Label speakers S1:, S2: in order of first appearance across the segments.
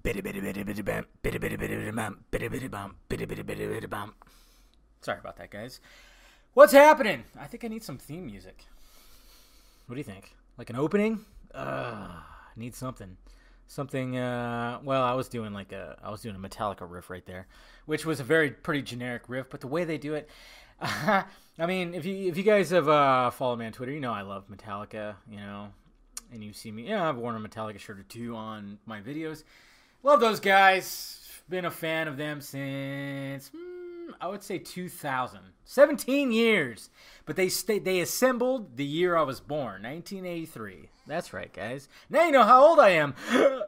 S1: Sorry about that, guys. What's happening? I think I need some theme music. What do you think? Like an opening? Need something. Well, I was doing a Metallica riff right there, which was a pretty generic riff, but the way they do it, I mean, if you guys have followed me on Twitter, you know I love Metallica, and you see me, I've worn a Metallica shirt or two on my videos. Love those guys. Been a fan of them since, I would say 2000. 17 years. But they assembled the year I was born, 1983. That's right, guys. Now you know how old I am.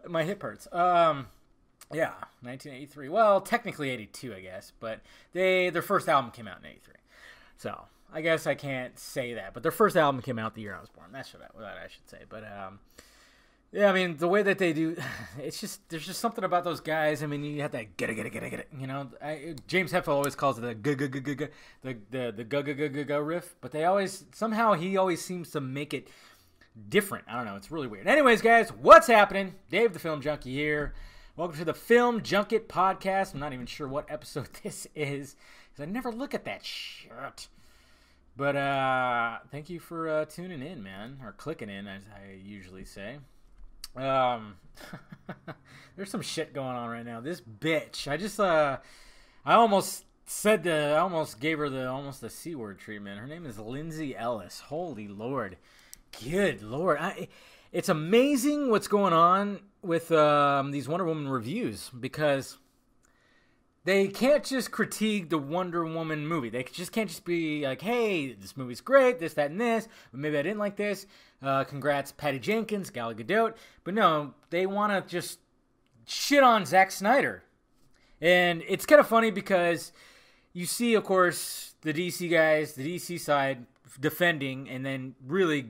S1: My hip hurts. Yeah, 1983. Well, technically 82, I guess. But their first album came out in 83. So, I guess I can't say that. But their first album came out the year I was born. That's what I should say. But, yeah, I mean, the way that they do, there's just something about those guys. I mean, you have that get it. James Hetfield always calls it the riff, but he always seems to make it different. I don't know, it's really weird. Anyways, guys, what's happening? Dave the Film Junkie here. Welcome to the Film Junket Podcast. I'm not even sure what episode this is, because I never look at that shit. But thank you for tuning in, man, or clicking in, as I usually say. There's some shit going on right now. This bitch. I almost gave her the C word treatment. Her name is Lindsay Ellis. Holy Lord. Good Lord. It's amazing what's going on with these Wonder Woman reviews, because they can't just critique the Wonder Woman movie. They just can't just be like, hey, this movie's great, this, that, and this, but maybe I didn't like this. Congrats, Patty Jenkins, Gal Gadot. But no, they want to just shit on Zack Snyder. And it's kind of funny because you see, of course, the DC guys, the DC side defending, and then really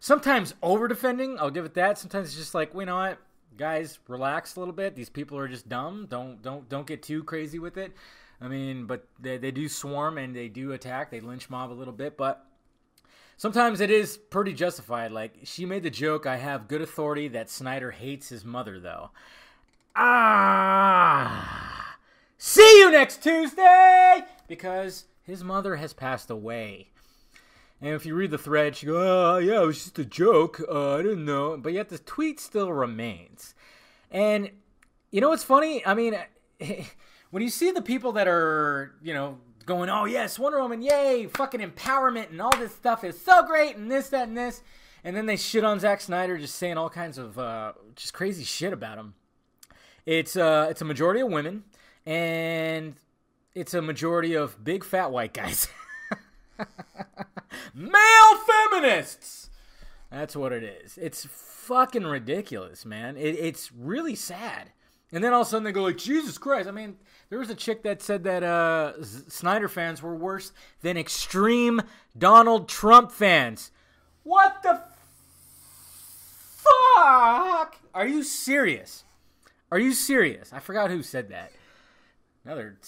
S1: sometimes over-defending. I'll give it that. Sometimes it's just like, well, you know what? Guys, relax a little bit. These people are just dumb. Don't get too crazy with it. I mean, but they do swarm and they do attack. They lynch mob a little bit, but sometimes it is pretty justified. Like, she made the joke, I have good authority that Snyder hates his mother, though. See you next Tuesday! Because his mother has passed away. And if you read the thread, she goes, oh, yeah, it was just a joke. I didn't know. But yet the tweet still remains. And you know what's funny? I mean, when you see the people that are, going, oh, yes, Wonder Woman, yay, fucking empowerment and all this stuff is so great and this, that, and this. And then they shit on Zack Snyder, just saying all kinds of just crazy shit about him. It's a majority of women, and it's a majority of big fat white guys. Male feminists! That's what it is. It's fucking ridiculous, man. It's really sad. And then all of a sudden they go like, Jesus Christ. I mean, there was a chick that said that Snyder fans were worse than extreme Donald Trump fans. What the fuck? Are you serious? Are you serious? I forgot who said that. Another.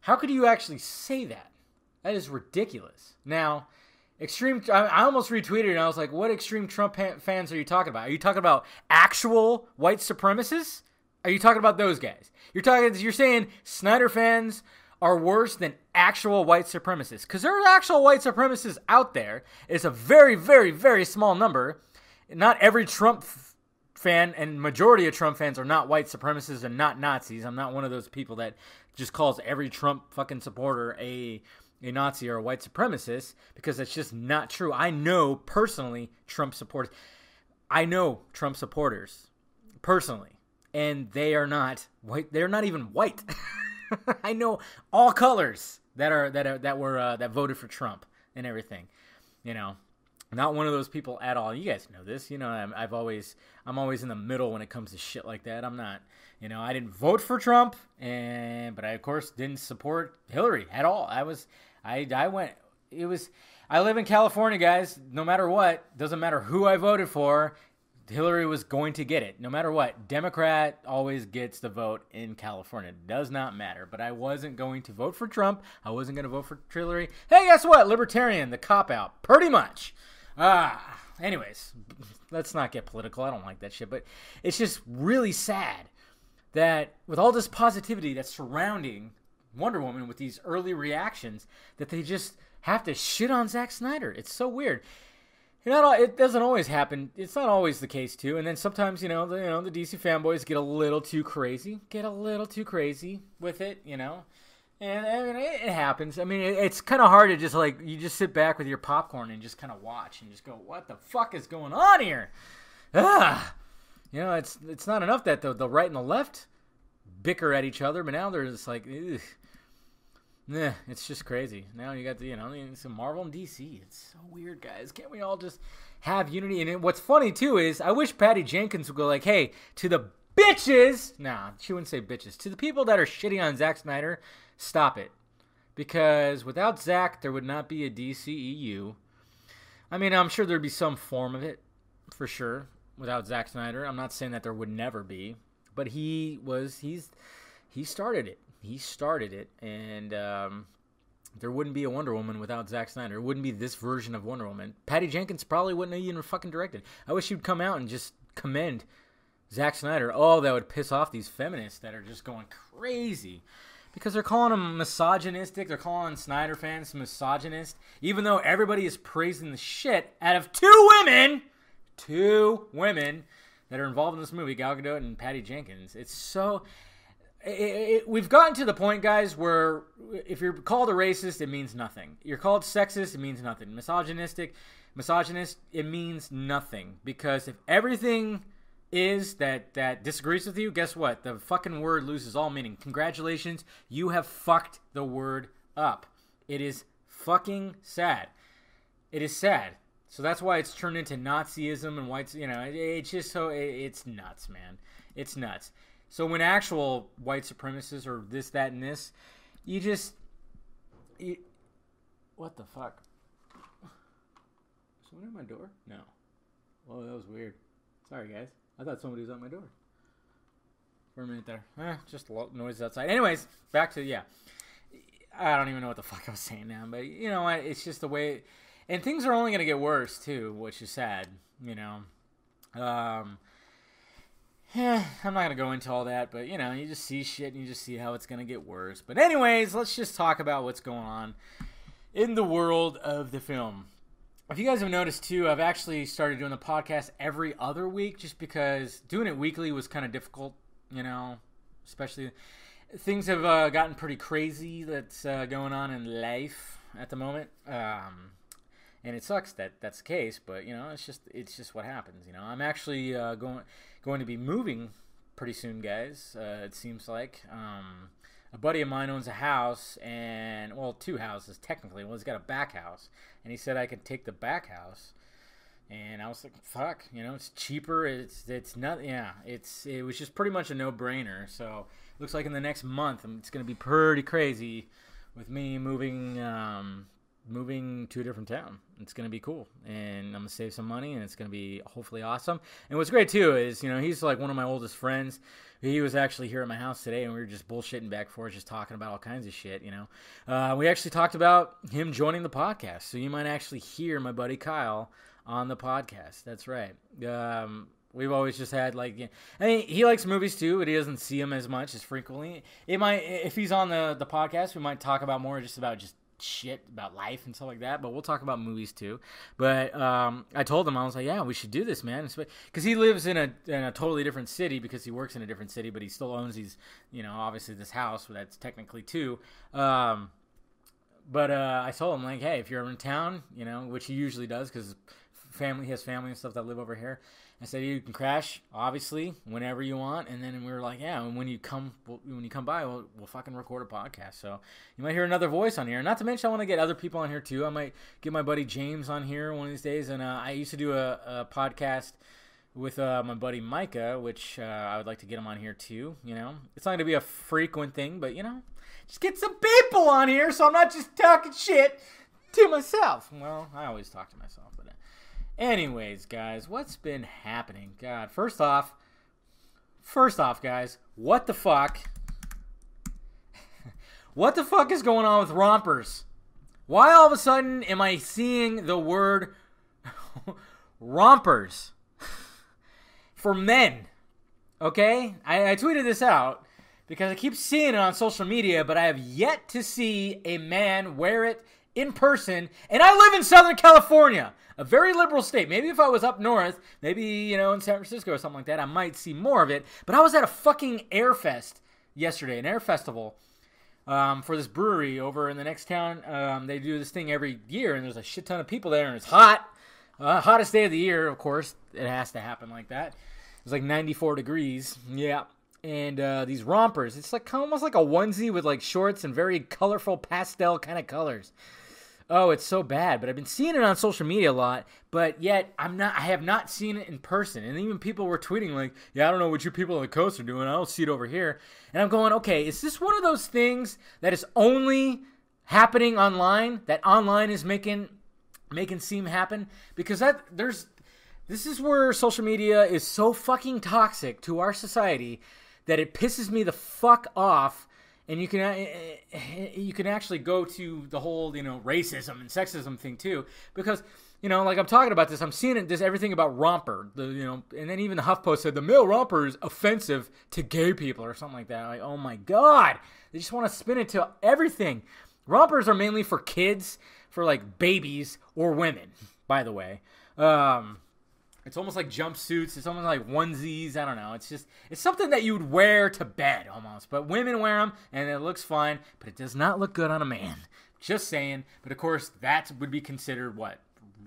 S1: How could you actually say that? That is ridiculous. Now, I almost retweeted it and I was like, what extreme Trump fans are you talking about? Are you talking about actual white supremacists? Are you talking about those guys? You're saying Snyder fans are worse than actual white supremacists. Because there are actual white supremacists out there. It's a very, very, very small number. Not every Trump fan and majority of Trump fans are not white supremacists and not Nazis. I'm not one of those people that just calls every Trump fucking supporter a Nazi or a white supremacist, because that's just not true. I know personally Trump supporters. I know Trump supporters personally, and they are not white. They're not even white. I know all colors that voted for Trump and everything. Not one of those people at all. You guys know this. I'm always in the middle when it comes to shit like that. I'm not, I didn't vote for Trump, but I of course didn't support Hillary at all. I live in California, guys. No matter what, doesn't matter who I voted for, Hillary was going to get it. No matter what, Democrat always gets the vote in California. It does not matter. But I wasn't going to vote for Trump. I wasn't going to vote for Hillary. Hey, guess what? Libertarian, the cop-out. Pretty much. Anyways, let's not get political. I don't like that shit. But it's just really sad that with all this positivity that's surrounding Wonder Woman with these early reactions, that they just have to shit on Zack Snyder. It's so weird. It doesn't always happen. It's not always the case too. And then sometimes, the DC fanboys get a little too crazy with it, And I mean, it happens. I mean, it's kind of hard to just you just sit back with your popcorn and just kind of watch and just go, what the fuck is going on here? It's not enough that the right and the left bicker at each other, but now they're just like, ugh. Nah, it's just crazy. Now you got some Marvel and DC. It's so weird, guys. Can't we all just have unity? And what's funny too is I wish Patty Jenkins would go like, hey, to the bitches. Nah, she wouldn't say bitches. To the people that are shitting on Zack Snyder, stop it. Because without Zack, there would not be a DCEU. I mean, I'm sure there'd be some form of it, for sure, without Zack Snyder. I'm not saying that there would never be. But he started it. He started it, and there wouldn't be a Wonder Woman without Zack Snyder. It wouldn't be this version of Wonder Woman. Patty Jenkins probably wouldn't have even fucking directed. I wish she'd come out and just commend Zack Snyder. Oh, that would piss off these feminists that are just going crazy. Because they're calling him misogynistic. They're calling Snyder fans misogynist. Even though everybody is praising the shit out of two women that are involved in this movie, Gal Gadot and Patty Jenkins. It's so... we've gotten to the point, guys, where if you're called a racist, it means nothing. You're called sexist, it means nothing. Misogynist, it means nothing. Because if everything is that disagrees with you, guess what? The fucking word loses all meaning. Congratulations, you have fucked the word up. It is fucking sad. It is sad. So that's why it's turned into Nazism and whites. It's just it's nuts, man. It's nuts. So when actual white supremacists or this, that, and this, what the fuck? Is someone at my door? No. Well, that was weird. Sorry, guys. I thought somebody was at my door for a minute there. Just noise outside. Anyways, back to, I don't even know what the fuck I was saying now, but you know what? It's just the way, and things are only going to get worse too, which is sad, I'm not going to go into all that, but, you just see shit and you just see how it's going to get worse. But anyways, let's just talk about what's going on in the world of the film. If you guys have noticed, too, I've actually started doing the podcast every other week just because doing it weekly was kind of difficult, especially things have gotten pretty crazy that's going on in life at the moment. And it sucks that that's the case, but it's just what happens. I'm actually going to be moving pretty soon, guys. It seems like a buddy of mine owns a house, and two houses technically. Well, he's got a back house, and he said I could take the back house. And I was like, fuck, it's cheaper. It's not, it was just pretty much a no-brainer. So it looks like in the next month it's going to be pretty crazy with me moving to a different town. It's going to be cool, and I'm going to save some money, and it's going to be hopefully awesome. And what's great too is, he's like one of my oldest friends. He was actually here at my house today, and we were just bullshitting back and forth, just talking about all kinds of shit, We actually talked about him joining the podcast, so you might actually hear my buddy Kyle on the podcast. That's right. We've always just had he likes movies too, but he doesn't see them as much as frequently. If he's on the podcast, we might talk about more just shit about life and stuff like that, but we'll talk about movies too. But I told him, I was like, yeah, we should do this, man, because he lives in a totally different city, because he works in a different city, but he still owns these, obviously this house that's technically two. But I told him, like, hey, if you're in town, which he usually does because he has family and stuff that live over here, I said, you can crash, obviously, whenever you want. And then we were like, yeah, and when you come by, we'll fucking record a podcast. So you might hear another voice on here. Not to mention, I want to get other people on here, too. I might get my buddy James on here one of these days. And I used to do a podcast with my buddy Micah, which I would like to get him on here, too. It's not going to be a frequent thing, but, just get some people on here so I'm not just talking shit to myself. Well, I always talk to myself, but anyways, guys, what's been happening? God, first off, guys, what the fuck? What the fuck is going on with rompers? Why all of a sudden am I seeing the word rompers for men. Okay? I tweeted this out because I keep seeing it on social media, but I have yet to see a man wear it in person. And I live in Southern California, a very liberal state. Maybe if I was up north, maybe, in San Francisco or something like that, I might see more of it. But I was at a fucking Airfest yesterday, an air festival, for this brewery over in the next town. They do this thing every year, and there's a shit ton of people there, and it's hot. Hottest day of the year, of course. It has to happen like that. It was like 94 degrees. Yeah. And these rompers, it's like almost like a onesie with like shorts and very colorful pastel kind of colors. Oh, it's so bad. But I've been seeing it on social media a lot, but yet I have not seen it in person. And even people were tweeting like, yeah, I don't know what you people on the coast are doing. I don't see it over here. And I'm going, okay, is this one of those things that is only happening online, that online is making seem happen? Because this is where social media is so fucking toxic to our society that it pisses me the fuck off. And you can actually go to the whole, racism and sexism thing too, because, like I'm talking about this, I'm seeing it, this everything about romper, and then even the HuffPost said the male romper is offensive to gay people or something like that. Like, oh my God, they just want to spin it to everything. Rompers are mainly for kids, for like babies or women, by the way. It's almost like jumpsuits. It's almost like onesies. I don't know. It's something that you would wear to bed almost. But women wear them, and it looks fine. But it does not look good on a man. Just saying. But, of course, that would be considered what?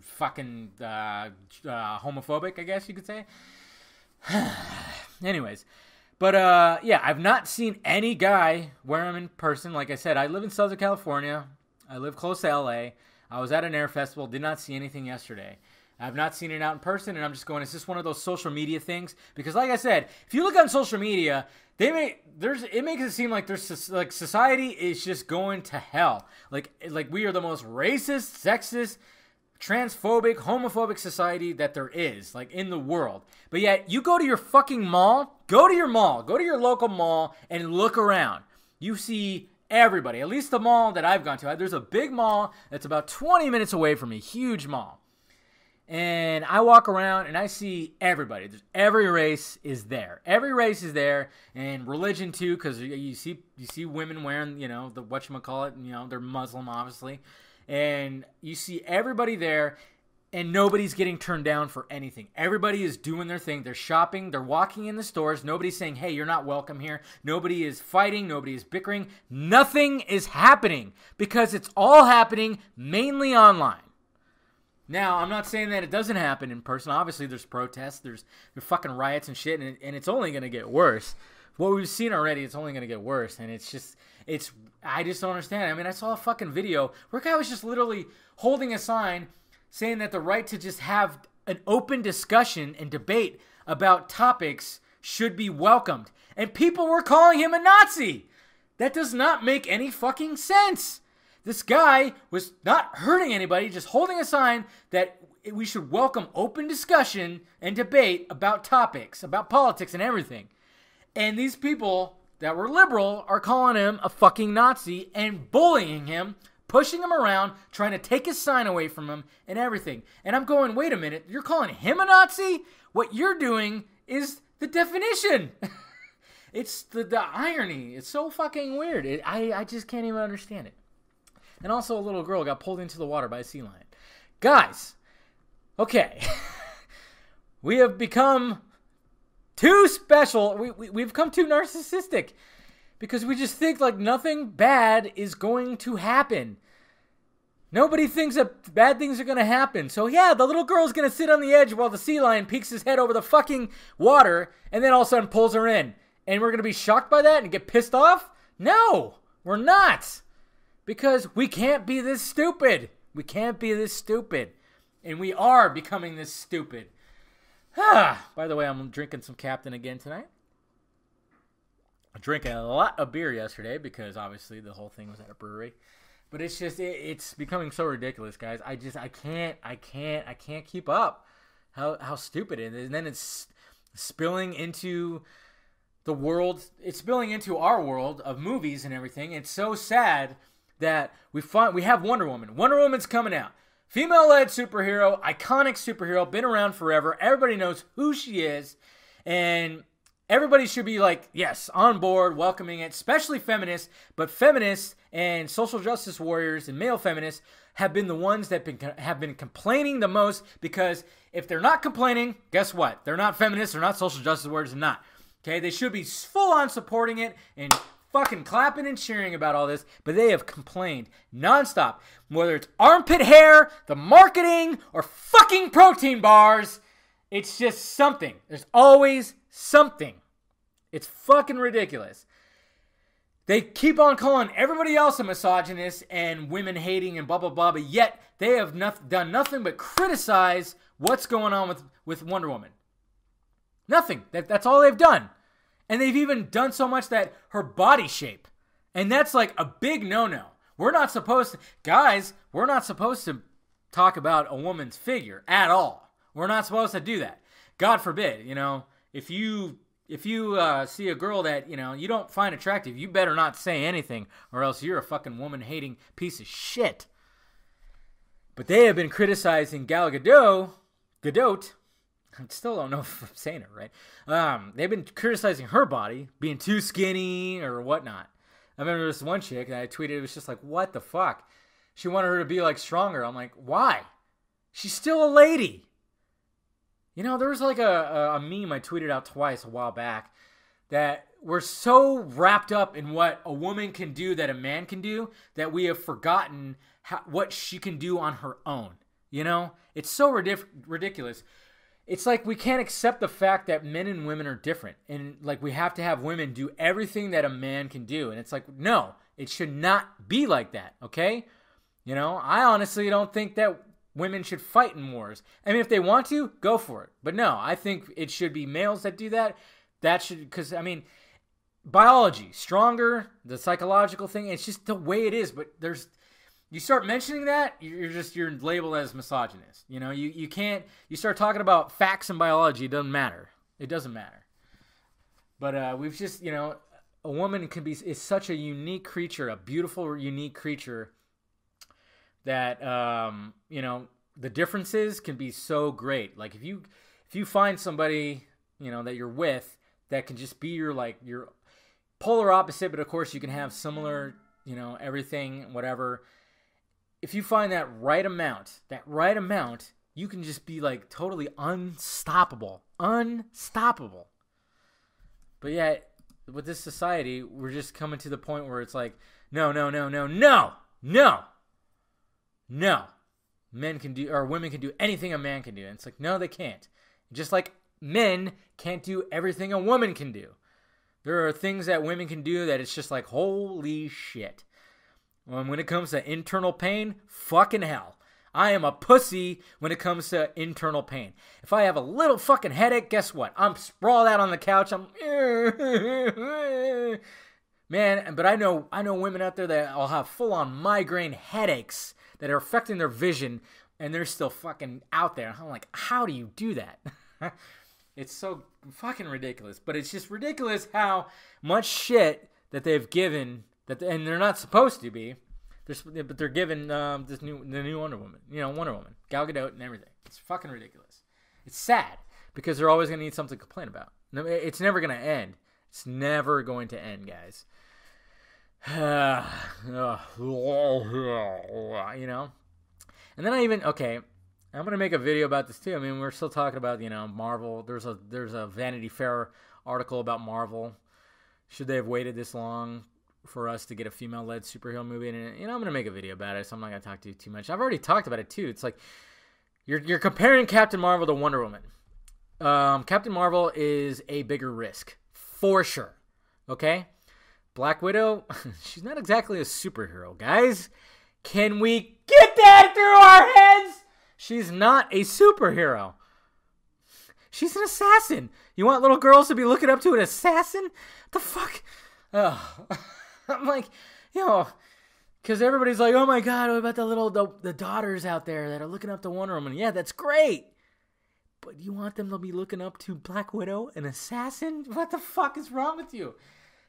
S1: Fucking homophobic, I guess you could say. Anyways. But, yeah, I've not seen any guy wear them in person. Like I said, I live in Southern California. I live close to L.A. I was at an air festival. Did not see anything yesterday. I've not seen it out in person, and I'm just going, is this one of those social media things? Because like I said, if you look on social media, it makes it seem like society is just going to hell. Like we are the most racist, sexist, transphobic, homophobic society that there is, like in the world. But yet you go to your fucking mall, go to your local mall and look around. You see everybody, at least the mall that I've gone to. There's a big mall that's about 20 minutes away from me, huge mall. And I walk around and I see everybody. Every race is there. Every race is there, and religion too, because you see women wearing, the whatchamacallit, they're Muslim obviously, and you see everybody there, and nobody's getting turned down for anything. Everybody is doing their thing. They're shopping. They're walking in the stores. Nobody's saying, hey, you're not welcome here. Nobody is fighting. Nobody is bickering. Nothing is happening because it's all happening mainly online. Now, I'm not saying that it doesn't happen in person. Obviously, there's protests, there's fucking riots and shit, and it's only going to get worse. What we've seen already, it's only going to get worse, and I just don't understand. I mean, I saw a fucking video where a guy was just literally holding a sign saying that the right to just have an open discussion and debate about topics should be welcomed. And people were calling him a Nazi. That does not make any fucking sense. This guy was not hurting anybody, just holding a sign that we should welcome open discussion and debate about topics, about politics and everything. And these people that were liberal are calling him a fucking Nazi and bullying him, pushing him around, trying to take his sign away from him and everything. And I'm going, wait a minute, you're calling him a Nazi? What you're doing is the definition. It's the irony. It's so fucking weird. I just can't even understand it. And also a little girl got pulled into the water by a sea lion. Guys, okay. We have become too special. We've become too narcissistic because we just think like nothing bad is going to happen. Nobody thinks that bad things are going to happen. So yeah, the little girl's going to sit on the edge while the sea lion peeks his head over the fucking water and then all of a sudden pulls her in. And we're going to be shocked by that and get pissed off? No, we're not. Because we can't be this stupid. We can't be this stupid. And we are becoming this stupid. By the way, I'm drinking some Captain again tonight. I drank a lot of beer yesterday because obviously the whole thing was at a brewery. But it's just, it's becoming so ridiculous, guys. I can't keep up how stupid it is. And then it's spilling into the world. It's spilling into our world of movies and everything. It's so sad that we have Wonder Woman. Wonder Woman's coming out. Female-led superhero, iconic superhero, been around forever. Everybody knows who she is. And everybody should be like, yes, on board, welcoming it, especially feminists. But feminists and social justice warriors and male feminists have been the ones that have been complaining the most, because if they're not complaining, guess what? They're not feminists, they're not social justice warriors, they're not. Okay, they should be full on supporting it and fucking clapping and cheering about all this, but they have complained nonstop. Whether it's armpit hair, the marketing, or fucking protein bars, it's just something. There's always something. It's fucking ridiculous. They keep on calling everybody else a misogynist and women hating and blah, blah, blah, but yet they have done nothing but criticize what's going on with Wonder Woman. Nothing. That's all they've done. And they've even done so much that her body shape. And that's like a big no-no. We're not supposed to talk about a woman's figure at all. We're not supposed to do that. God forbid, if you see a girl that, you don't find attractive, you better not say anything, or else you're a fucking woman-hating piece of shit. But they have been criticizing Gal Gadot. I still don't know if I'm saying it right. They've been criticizing her body, being too skinny or whatnot. I remember this one chick that I tweeted, it was just like, what the fuck? She wanted her to be like stronger. I'm like, why? She's still a lady. There was like a meme I tweeted out twice a while back that we're so wrapped up in what a woman can do that a man can do that we have forgotten what she can do on her own. It's so ridiculous. It's like we can't accept the fact that men and women are different. And like we have to have women do everything that a man can do. And it's like, no, it should not be like that, okay? I honestly don't think that women should fight in wars. I mean, if they want to, go for it. But no, I think it should be males that do that. Because, biology, stronger, the psychological thing, it's just the way it is. But you start mentioning that, you're labeled as misogynist. You start talking about facts and biology, it doesn't matter. It doesn't matter. But we've just, a woman is such a unique creature, a beautiful, unique creature that, the differences can be so great. Like if you find somebody, that you're with that can just be your polar opposite, but of course you can have similar, everything, whatever. If you find that right amount, you can just be like totally unstoppable. But yet, with this society, we're just coming to the point where it's like, no. Men can do, or women can do anything a man can do. And it's like, no, they can't. Just like men can't do everything a woman can do. There are things that women can do that it's just like, holy shit. When it comes to internal pain, fucking hell. I am a pussy when it comes to internal pain. If I have a little fucking headache, guess what? I'm sprawled out on the couch. Man, but I know women out there that will have full-on migraine headaches that are affecting their vision, and they're still fucking out there. I'm like, how do you do that? It's so fucking ridiculous. But it's just ridiculous how much shit that they've given, and they're not supposed to be. But they're given the new Wonder Woman. Wonder Woman, Gal Gadot, and everything. It's fucking ridiculous. It's sad because they're always going to need something to complain about. It's never going to end. It's never going to end, guys. And then I'm gonna make a video about this too. I mean, we're still talking about Marvel. There's a Vanity Fair article about Marvel. Should they have waited this long for us to get a female-led superhero movie? And I'm gonna make a video about it, so I'm not gonna talk too much. I've already talked about it too. It's like you're comparing Captain Marvel to Wonder Woman. Captain Marvel is a bigger risk for sure. Okay. Black Widow, she's not exactly a superhero, guys. Can we get that through our heads? She's not a superhero. She's an assassin. You want little girls to be looking up to an assassin? The fuck? Oh. I'm like, because everybody's like, oh my God, what about the daughters out there that are looking up to Wonder Woman? Yeah, that's great. But you want them to be looking up to Black Widow, an assassin? What the fuck is wrong with you?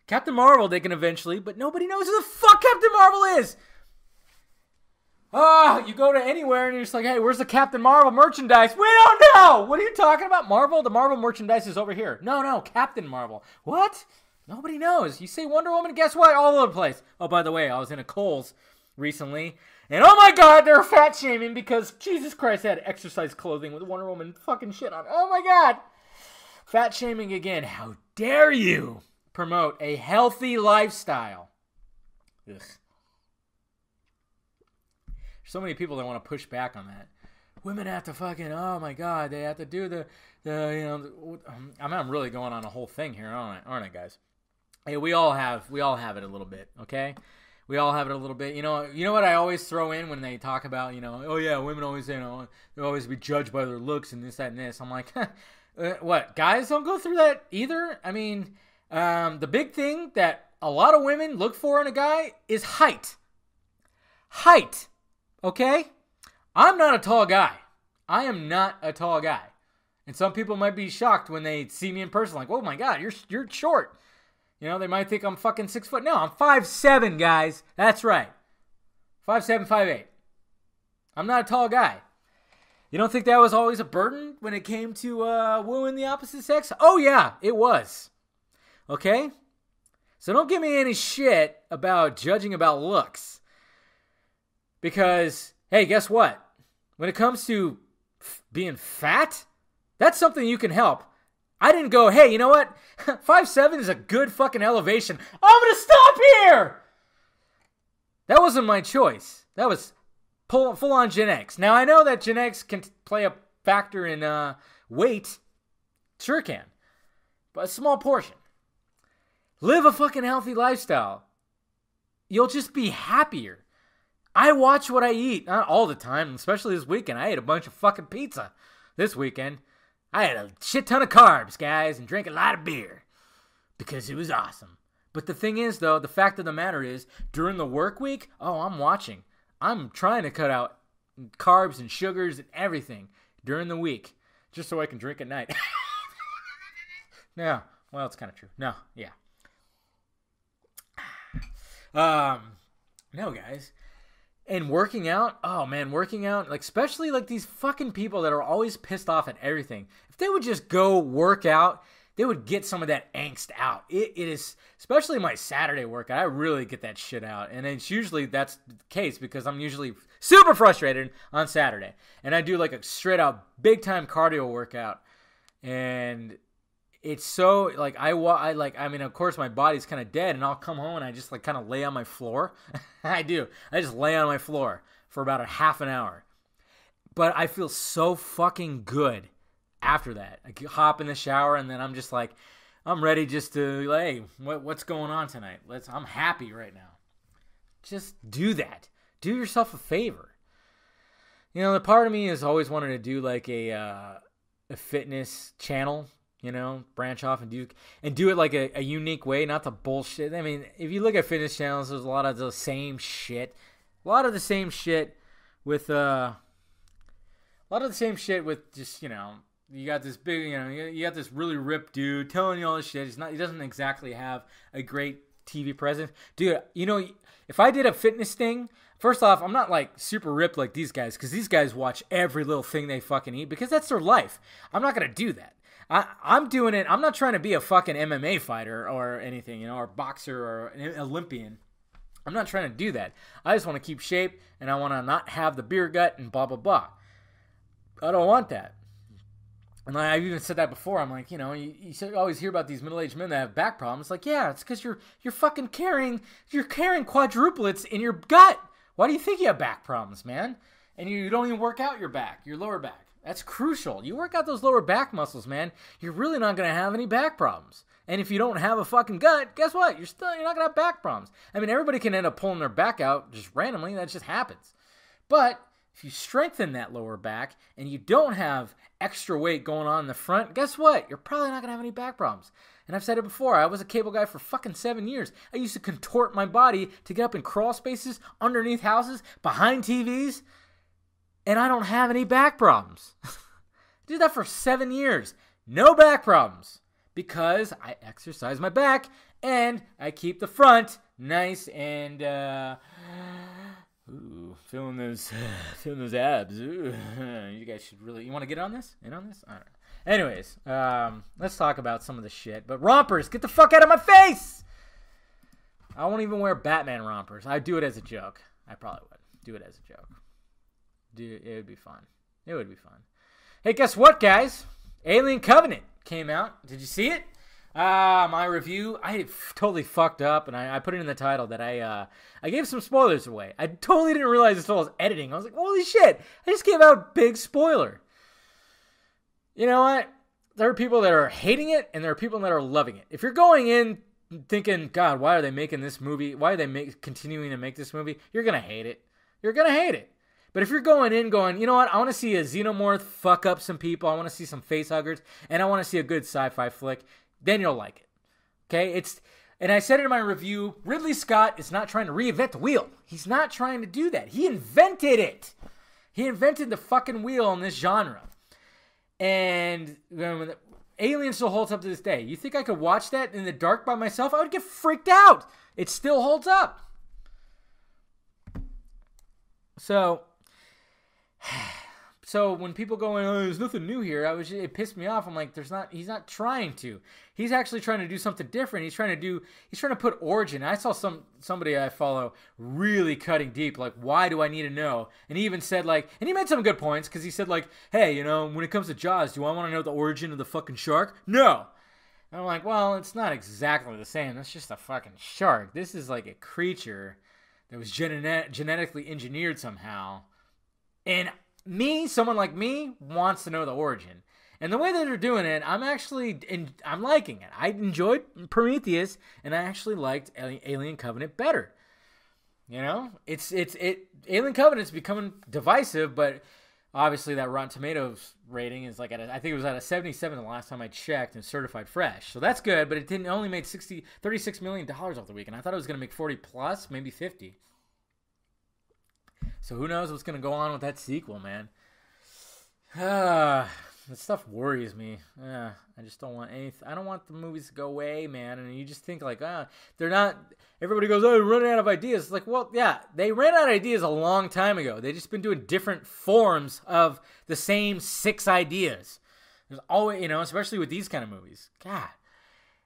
S1: Captain Marvel, they can eventually, but nobody knows who the fuck Captain Marvel is. You go to anywhere and you're just like, hey, where's the Captain Marvel merchandise? We don't know! What are you talking about? Marvel? The Marvel merchandise is over here. No, Captain Marvel. What? Nobody knows. You say Wonder Woman, guess what? All over the place. Oh, by the way, I was in a Kohl's recently, and oh my god, they're fat shaming because Jesus Christ, they had exercise clothing with Wonder Woman fucking shit on. Oh my god. Fat shaming again. How dare you promote a healthy lifestyle? Ugh. So many people that want to push back on that. Women have to fucking, oh my god, they have to do the I'm really going on a whole thing here, aren't I, guys? Hey, we all have it a little bit, okay? We all have it a little bit. You know what I always throw in when they talk about, oh yeah, women always, they always be judged by their looks and this, that, and this. I'm like, what? Guys don't go through that either? I mean, the big thing that a lot of women look for in a guy is height. Height. Okay? I'm not a tall guy. I am not a tall guy. And some people might be shocked when they see me in person, like, oh my god, you're short. They might think I'm fucking 6 foot. No, I'm 5'7", guys. That's right. 5'7", 5'8". I'm not a tall guy. You don't think that was always a burden when it came to wooing the opposite sex? Oh yeah, it was. Okay? So don't give me any shit about judging about looks. Because, hey, guess what? When it comes to being fat, that's something you can help. I didn't go, hey, you know what? 5'7" is a good fucking elevation. I'm going to stop here! That wasn't my choice. That was full-on genetics. Now, I know that genetics can play a factor in weight. Sure can. But a small portion. Live a fucking healthy lifestyle. You'll just be happier. I watch what I eat. Not all the time, especially this weekend. I ate a bunch of fucking pizza this weekend. I had a shit ton of carbs, guys, and drank a lot of beer because it was awesome. But the thing is, though, the fact of the matter is, during the work week, I'm watching. I'm trying to cut out carbs and sugars and everything during the week just so I can drink at night. Yeah, well, it's kind of true. No, yeah. No, guys. And working out, oh man, working out, like especially like these fucking people that are always pissed off at everything. If they would just go work out, they would get some of that angst out. It is, especially my Saturday workout, I really get that shit out. And it's usually that's the case because I'm usually super frustrated on Saturday. And I do like a straight out big time cardio workout. And it's so like I mean, of course my body's kind of dead, and I'll come home and I just like kind of lay on my floor. I do. I just lay on my floor for about a half an hour. But I feel so fucking good after that. I hop in the shower and then I'm just like, I'm ready just to, hey, what's going on tonight? I'm happy right now. Just do that. Do yourself a favor. The part of me has always wanted to do like a fitness channel. Branch off and do it like a unique way, not the bullshit. I mean, if you look at fitness channels, there's a lot of the same shit. A lot of the same shit with just, you got this big, you got this really ripped dude telling you all this shit. He doesn't exactly have a great TV presence. Dude, if I did a fitness thing, first off, I'm not like super ripped like these guys, because these guys watch every little thing they fucking eat because that's their life. I'm not going to do that. I'm doing it. I'm not trying to be a fucking MMA fighter or anything, or boxer or an Olympian. I'm not trying to do that. I just want to keep shape, and I want to not have the beer gut and blah, blah, blah. I don't want that. And I've even said that before. I'm like, you always hear about these middle-aged men that have back problems. It's like, yeah, it's because you're fucking carrying quadruplets in your gut. Why do you think you have back problems, man? And you don't even work out your lower back. That's crucial. You work out those lower back muscles, man. You're really not going to have any back problems. And if you don't have a fucking gut, guess what? You're not going to have back problems. I mean, everybody can end up pulling their back out just randomly. That just happens. But if you strengthen that lower back and you don't have extra weight going on in the front, guess what? You're probably not going to have any back problems. And I've said it before. I was a cable guy for fucking 7 years. I used to contort my body to get up in crawl spaces, underneath houses, behind TVs. And I don't have any back problems. I did that for 7 years. No back problems. Because I exercise my back and I keep the front nice and Ooh, feeling those abs. Ooh. You guys should really. You want to get on this? In on this? All right. Anyways, let's talk about some of the shit. But rompers, get the fuck out of my face! I won't even wear Batman rompers. I'd do it as a joke. I probably would do it as a joke. It would be fun. It would be fun. Hey, guess what, guys? Alien Covenant came out. Did you see it? My review, I totally fucked up, and I put it in the title that I gave some spoilers away. I totally didn't realize until I was editing. I was like, holy shit, I just gave out a big spoiler. You know what? There are people that are hating it, and there are people that are loving it. If you're going in thinking, God, why are they making this movie? Why are they continuing to make this movie? You're going to hate it. You're going to hate it. But if you're going in going, you know what? I want to see a xenomorph fuck up some people. I want to see some face huggers, and I want to see a good sci-fi flick. Then you'll like it. Okay? And I said it in my review, Ridley Scott is not trying to reinvent the wheel. He's not trying to do that. He invented it. He invented the fucking wheel in this genre. And Alien still holds up to this day. You think I could watch that in the dark by myself? I would get freaked out. It still holds up. So when people go, oh, there's nothing new here, it pissed me off. I'm like, he's not trying to. He's actually trying to do something different. He's trying to put origin. I saw somebody I follow really cutting deep, like, why do I need to know? And he even said, like, and he made some good points, because he said, like, hey, you know, when it comes to Jaws, do I want to know the origin of the fucking shark? No. And I'm like, well, it's not exactly the same. That's just a fucking shark. This is like a creature that was genetically engineered somehow. And someone like me, wants to know the origin. And the way that they're doing it, I'm liking it. I enjoyed Prometheus, and I actually liked Alien Covenant better. You know, Alien Covenant's becoming divisive, but obviously that Rotten Tomatoes rating is like I think it was at a 77 the last time I checked, and certified fresh. So that's good, but it only made $36 million off the weekend. I thought it was going to make 40 plus, maybe 50. So who knows what's going to go on with that sequel, man. That stuff worries me. I just don't want anything. I don't want the movies to go away, man. And you just think like, they're not. Everybody goes, oh, they're running out of ideas. It's like, well, yeah, they ran out of ideas a long time ago. They just been doing different forms of the same 6 ideas. There's always, you know, especially with these kind of movies. God.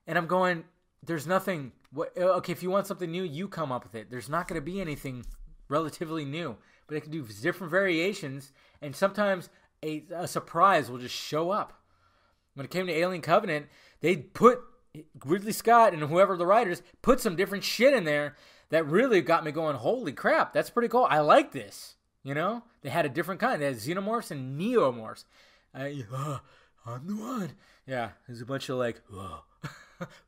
S1: And I'm going, there's nothing. Okay, if you want something new, you come up with it. There's not going to be anything relatively new, but they can do different variations, and sometimes a surprise will just show up. When it came to Alien Covenant, they put Ridley Scott and whoever the writers put some different shit in there that really got me going, holy crap, that's pretty cool. I like this. You know, they had a different kind. They had xenomorphs and neomorphs. I'm the one. Yeah, there's a bunch of like,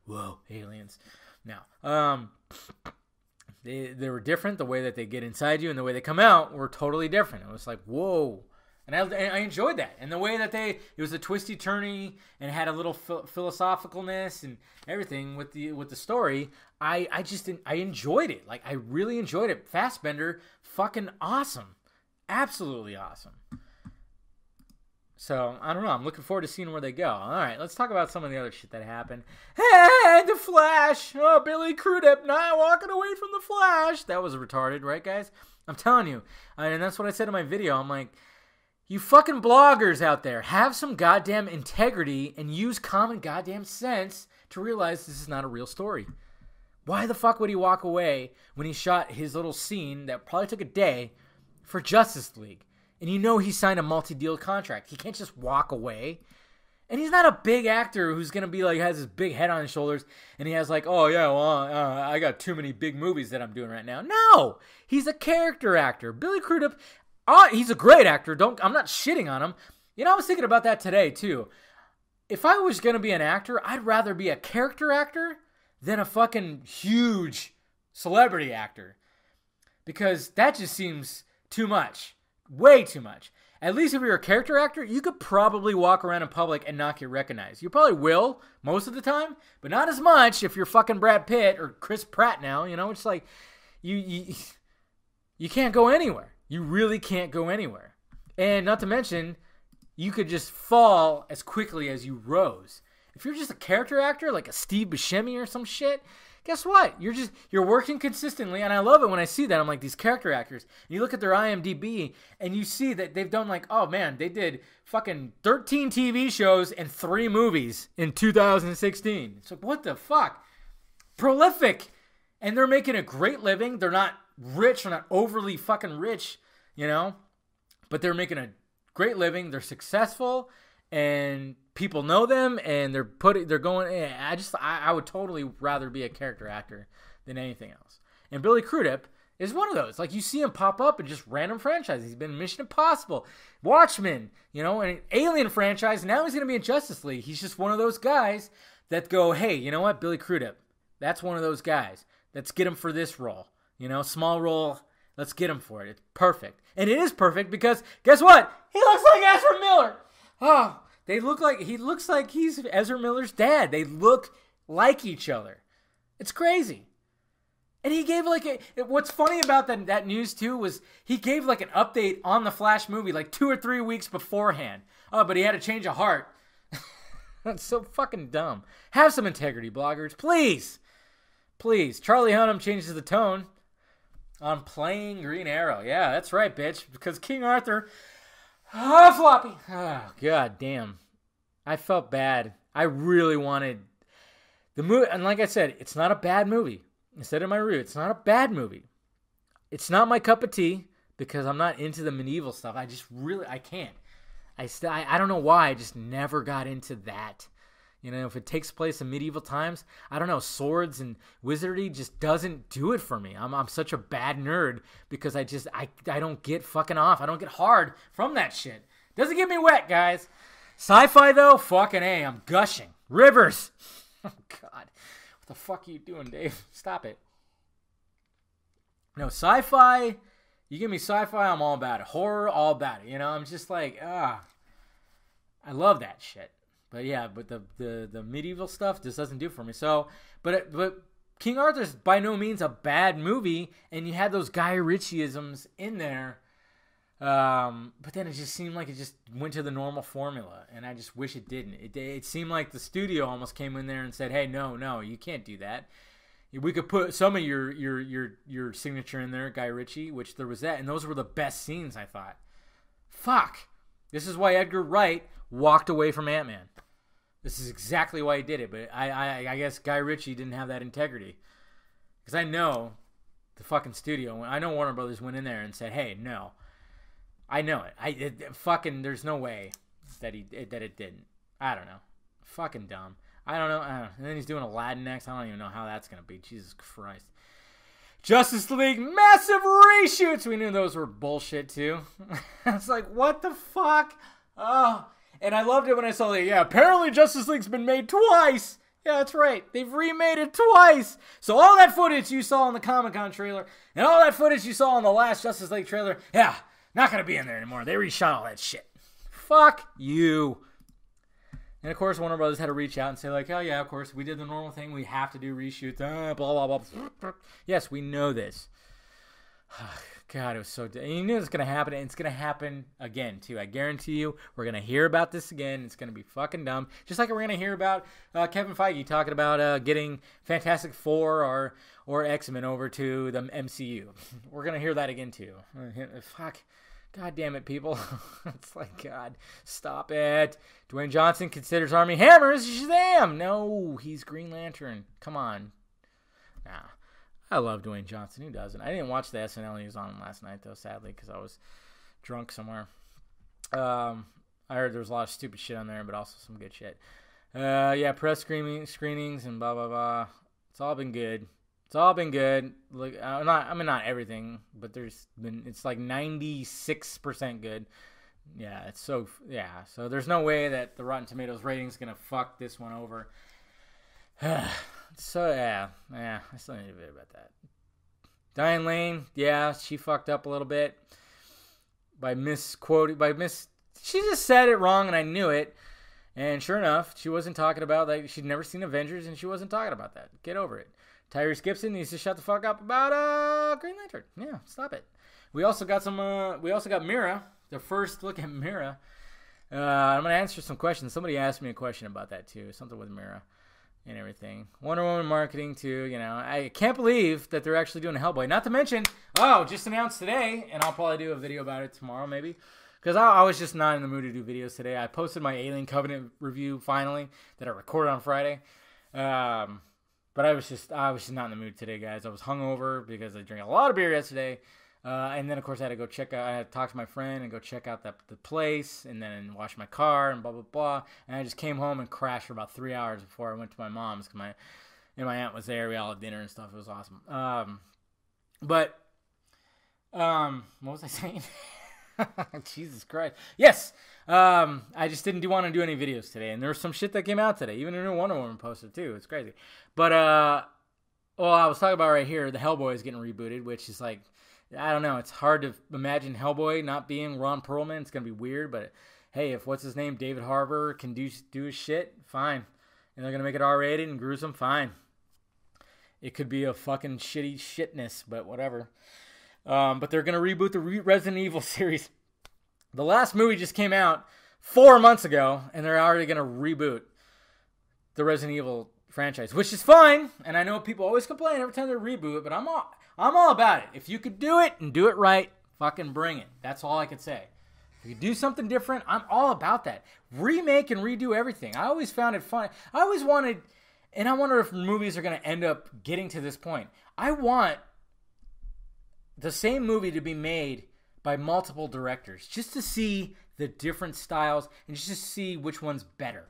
S1: whoa, aliens. Now, They were different. The way that they get inside you and the way they come out were totally different. It was like, whoa. And I enjoyed that. And the way that it was a twisty-turny and had a little philosophicalness and everything with the story. I enjoyed it. Like, I really enjoyed it. Fassbender, fucking awesome. Absolutely awesome. So, I don't know. I'm looking forward to seeing where they go. All right, let's talk about some of the other shit that happened. Hey, The Flash. Oh, Billy Crudup not walking away from The Flash. That was retarded, right, guys? I'm telling you. And that's what I said in my video. I'm like, you fucking bloggers out there, have some goddamn integrity and use common goddamn sense to realize this is not a real story. Why the fuck would he walk away when he shot his little scene that probably took a day for Justice League? And you know he signed a multi-deal contract. He can't just walk away. And he's not a big actor who's going to be like, has his big head on his shoulders. And he has like, oh yeah, well, I got too many big movies that I'm doing right now. No! He's a character actor. Billy Crudup, he's a great actor. I'm not shitting on him. You know, I was thinking about that today too. If I was going to be an actor, I'd rather be a character actor than a fucking huge celebrity actor. Because that just seems too much. Way too much. At least if you're a character actor, you could probably walk around in public and not get recognized. You probably will most of the time, but not as much if you're fucking Brad Pitt or Chris Pratt now. You know, it's like you can't go anywhere. You really can't go anywhere. And not to mention, you could just fall as quickly as you rose. If you're just a character actor like a Steve Buscemi or some shit, guess what? You're working consistently, and I love it when I see that. I'm like, these character actors. And you look at their IMDb, and you see that they've done like, oh man, they did fucking 13 TV shows and 3 movies in 2016. It's like, what the fuck? Prolific. And they're making a great living. They're not rich, they're not overly fucking rich, you know, but they're making a great living. They're successful, and people know them, and they're going. I would totally rather be a character actor than anything else. And Billy Crudup is one of those. Like, you see him pop up in just random franchises. He's been in Mission Impossible, Watchmen, you know, and an Alien franchise. Now he's going to be in Justice League. He's just one of those guys that go, hey, you know what, Billy Crudup, that's one of those guys. Let's get him for this role. You know, small role. Let's get him for it. It's perfect. And it is perfect because, guess what? He looks like Ezra Miller. Oh, he looks like he's Ezra Miller's dad. They look like each other. It's crazy. And he gave what's funny about that news too was he gave like an update on the Flash movie like 2 or 3 weeks beforehand. Oh, but he had a change of heart. That's so fucking dumb. Have some integrity, bloggers. Please. Please. Charlie Hunnam changes the tone on playing Green Arrow. Yeah, that's right, bitch. Because King Arthur, floppy. Oh, god damn. I felt bad. I really wanted the movie. And like I said, it's not a bad movie. I said in my review, it's not a bad movie. It's not my cup of tea because I'm not into the medieval stuff. I can't. I don't know why. I just never got into that. You know, if it takes place in medieval times, I don't know, swords and wizardry just doesn't do it for me. I'm such a bad nerd because I don't get fucking off. I don't get hard from that shit. Doesn't get me wet, guys. Sci-fi, though, fucking A. I'm gushing. Rivers. Oh, God. What the fuck are you doing, Dave? Stop it. No, sci-fi, you give me sci-fi, I'm all about it. Horror, all about it. You know, I'm just like, I love that shit. But yeah, but the medieval stuff just doesn't do it for me. So, but King Arthur's by no means a bad movie, and you had those Guy Ritchie-isms in there. But then it just seemed like it just went to the normal formula, and I just wish it didn't. It seemed like the studio almost came in there and said, "Hey, no, you can't do that. We could put some of your signature in there, Guy Ritchie," which there was that, and those were the best scenes, I thought. Fuck. This is why Edgar Wright walked away from Ant-Man. This is exactly why he did it, but I guess Guy Ritchie didn't have that integrity. Because I know the fucking studio, I know Warner Brothers went in there and said, hey, no. I know it. There's no way that it didn't. I don't know. Fucking dumb. I don't know. And then he's doing Aladdin next. I don't even know how that's going to be. Jesus Christ. Justice League massive reshoots. We knew those were bullshit too. It's like, what the fuck? Oh. And I loved it when I saw that, yeah, apparently Justice League's been made twice. Yeah, that's right. They've remade it twice. So all that footage you saw in the Comic-Con trailer and all that footage you saw in the last Justice League trailer, yeah, not going to be in there anymore. They reshot all that shit. Fuck you. And, of course, Warner Brothers had to reach out and say, like, oh, yeah, of course, we did the normal thing. We have to do reshoots. Blah, blah, blah. Yes, we know this. God, it was so... And you knew it was going to happen, and it's going to happen again, too. I guarantee you, we're going to hear about this again. It's going to be fucking dumb. Just like we're going to hear about Kevin Feige talking about getting Fantastic Four or X-Men over to the MCU. We're going to hear that again, too. Fuck. God damn it, people. It's like, God, stop it. Dwayne Johnson considers Armie Hammer as Shazam. No, he's Green Lantern. Come on. Nah. I love Dwayne Johnson. Who doesn't? I didn't watch the SNL he was on last night, though, sadly, because I was drunk somewhere. I heard there was a lot of stupid shit on there, but also some good shit. Yeah, press screenings and blah, blah, blah. It's all been good. It's all been good. Look, not everything, but it's like 96% good. Yeah, so there's no way that the Rotten Tomatoes rating is going to fuck this one over. So, yeah, I still need a bit about that. Diane Lane, yeah, she fucked up a little bit she just said it wrong and I knew it. And sure enough, she wasn't talking about, like, she'd never seen Avengers and she wasn't talking about that. Get over it. Tyrese Gibson needs to shut the fuck up about Green Lantern. Yeah, stop it. We also got Mira, the first look at Mira. I'm going to answer some questions. Somebody asked me a question about that too, something with Mira. and everything. Wonder Woman marketing too, you know. I can't believe that they're actually doing a Hellboy. Not to mention, just announced today, and I'll probably do a video about it tomorrow maybe. Because I was just not in the mood to do videos today. I posted my Alien Covenant review finally that I recorded on Friday. But I was just not in the mood today, guys. I was hungover because I drank a lot of beer yesterday. And then, of course, I had to talk to my friend and go check out the place and then wash my car and blah, blah, blah. And I just came home and crashed for about 3 hours before I went to my mom's because my aunt was there. We all had dinner and stuff. It was awesome. What was I saying? Jesus Christ. Yes. I just didn't want to do any videos today. And there was some shit that came out today. Even a new Wonder Woman posted too. It's crazy. But, I was talking about right here, the Hellboy is getting rebooted, which is like, I don't know. It's hard to imagine Hellboy not being Ron Perlman. It's going to be weird, but hey, if what's his name, David Harbour, can do his shit, fine. And they're going to make it R-rated and gruesome, fine. It could be a fucking shitty shitness, but whatever. But they're going to reboot the Resident Evil series. The last movie just came out 4 months ago, and they're already going to reboot the Resident Evil franchise, which is fine. And I know people always complain every time they reboot it, but I'm all about it. If you could do it and do it right, fucking bring it. That's all I could say. If you do something different, I'm all about that. Remake and redo everything. I always found it fun. I always wanted, and I wonder if movies are going to end up getting to this point. I want the same movie to be made by multiple directors just to see the different styles and just to see which one's better.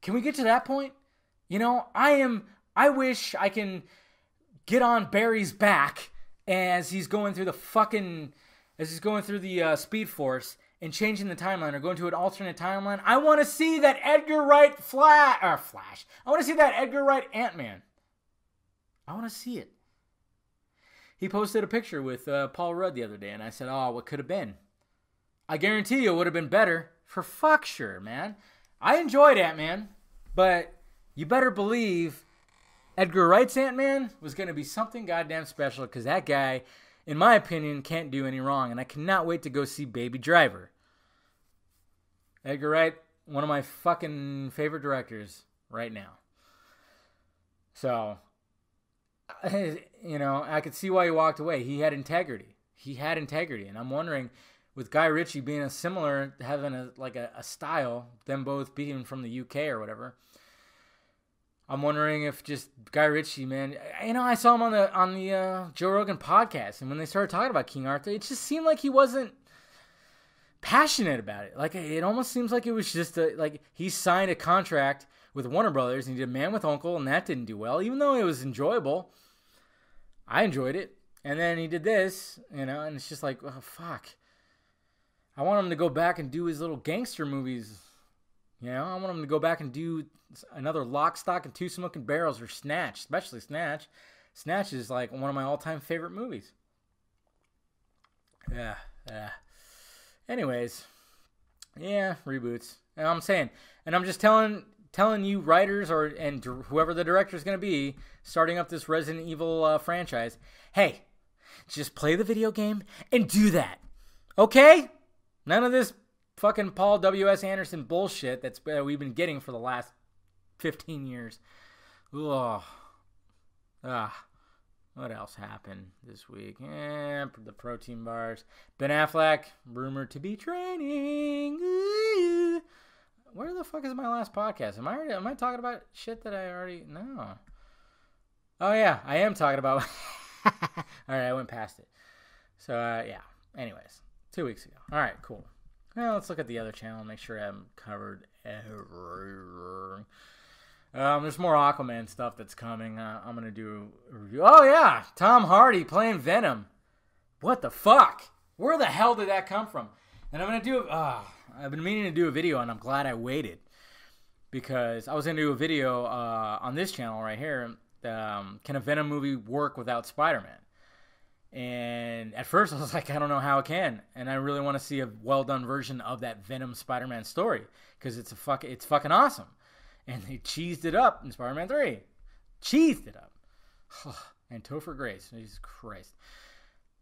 S1: Can we get to that point? You know, I wish I can get on Barry's back as he's going through the Speed Force and changing the timeline or going to an alternate timeline. I want to see that Edgar Wright Flash. I want to see that Edgar Wright Ant-Man. I want to see it. He posted a picture with Paul Rudd the other day, and I said, what could have been? I guarantee you it would have been better. For fuck sure, man. I enjoyed Ant-Man, but you better believe Edgar Wright's Ant-Man was going to be something goddamn special because that guy, in my opinion, can't do any wrong. And I cannot wait to go see Baby Driver. Edgar Wright, one of my fucking favorite directors right now. So, you know, I could see why he walked away. He had integrity. And I'm wondering, with Guy Ritchie being having a style, them both being from the UK or whatever, I'm wondering if just Guy Ritchie, man, you know, I saw him on the Joe Rogan podcast, and when they started talking about King Arthur, it just seemed like he wasn't passionate about it. Like, it almost seems like it was just he signed a contract with Warner Brothers, and he did Man with Uncle, and that didn't do well, even though it was enjoyable. I enjoyed it. And then he did this, you know, and it's just like, oh, fuck. I want him to go back and do his little gangster movies. You know, I want him to go back and do another Lock, Stock, and Two Smoking Barrels or Snatch, especially Snatch. Snatch is like one of my all-time favorite movies. Yeah. Anyways, yeah, reboots. And I'm saying, and I'm just telling you writers and whoever the director is going to be starting up this Resident Evil franchise, hey, just play the video game and do that. Okay? None of this fucking Paul W.S. Anderson bullshit that we've been getting for the last 15 years. Ugh. What else happened this week? The protein bars. Ben Affleck, rumored to be training. Ooh. Where the fuck is my last podcast? Am I talking about shit that I already know? Oh yeah, I am talking about. All right, I went past it. So yeah. Anyways, 2 weeks ago. All right, cool. Well, let's look at the other channel and make sure I haven't covered everything. There's more Aquaman stuff that's coming. I'm gonna do a review. Oh yeah, Tom Hardy playing Venom. What the fuck? Where the hell did that come from? And I'm gonna do. I've been meaning to do a video, and I'm glad I waited because I was gonna do a video on this channel right here. Can a Venom movie work without Spider-Man? And at first I was like, I don't know how it can, and I really want to see a well-done version of that Venom Spider-Man story because it's fucking awesome. And they cheesed it up in Spider-Man 3. Cheesed it up. And Topher Grace. Jesus Christ.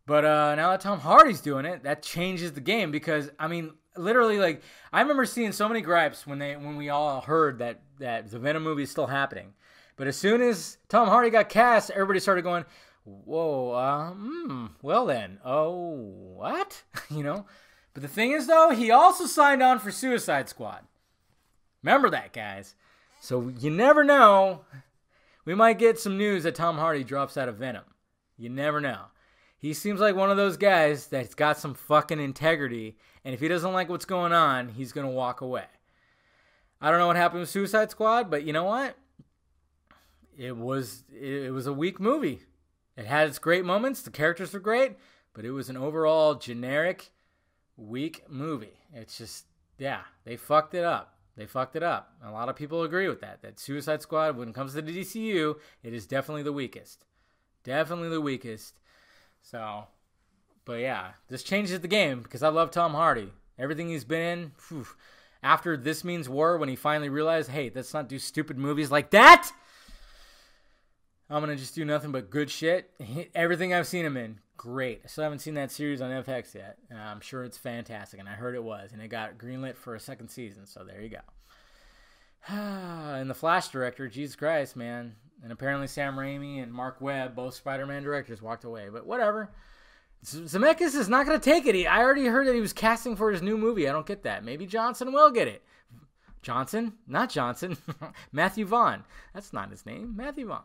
S1: But now that Tom Hardy's doing it, that changes the game because, I mean, literally, like, I remember seeing so many gripes when we all heard that the Venom movie is still happening. But as soon as Tom Hardy got cast, everybody started going, whoa, well then, oh, what? You know? But the thing is, though, he also signed on for Suicide Squad. Remember that, guys. So you never know. We might get some news that Tom Hardy drops out of Venom. You never know. He seems like one of those guys that's got some fucking integrity, and if he doesn't like what's going on, he's going to walk away. I don't know what happened with Suicide Squad, but you know what? It was a weak movie. It had its great moments. The characters were great, but it was an overall generic, weak movie. It's just, yeah, they fucked it up. They fucked it up. A lot of people agree with that. That Suicide Squad, when it comes to the DCU, it is definitely the weakest. Definitely the weakest. So, but yeah, this changes the game because I love Tom Hardy. Everything he's been in. After This Means War, when he finally realized, hey, let's not do stupid movies like that. I'm going to just do nothing but good shit. Everything I've seen him in, great. I still haven't seen that series on FX yet. I'm sure it's fantastic, and I heard it was. And it got greenlit for a second season, so there you go. And the Flash director, Jesus Christ, man. And apparently Sam Raimi and Mark Webb, both Spider-Man directors, walked away. But whatever. Zemeckis is not going to take it. I already heard that he was casting for his new movie. I don't get that. Maybe Johnson will get it. Johnson? Not Johnson. Matthew Vaughn. That's not his name. Matthew Vaughn.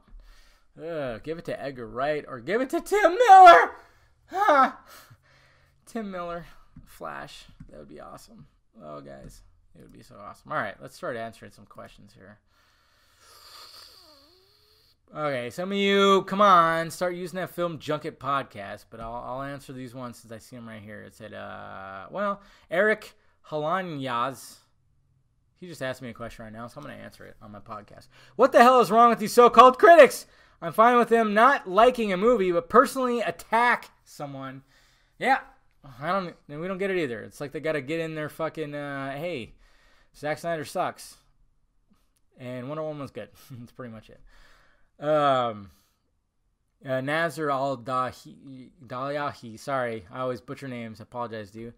S1: Give it to Edgar Wright or give it to Tim Miller. Tim Miller. Flash. That would be awesome. Oh, guys. It would be so awesome. All right. Let's start answering some questions here. Okay, some of you, come on, start using that Film Junket podcast, but I'll answer these ones since I see them right here. It said, Eric Halanyaz, he just asked me a question right now, so I'm going to answer it on my podcast. What the hell is wrong with these so-called critics? I'm fine with them not liking a movie, but personally attack someone. Yeah, we don't get it either. It's like they got to get in their fucking, hey, Zack Snyder sucks. And Wonder Woman was good. That's pretty much it. Nazir Al-Daliahi, sorry, I always butcher names, I apologize to you.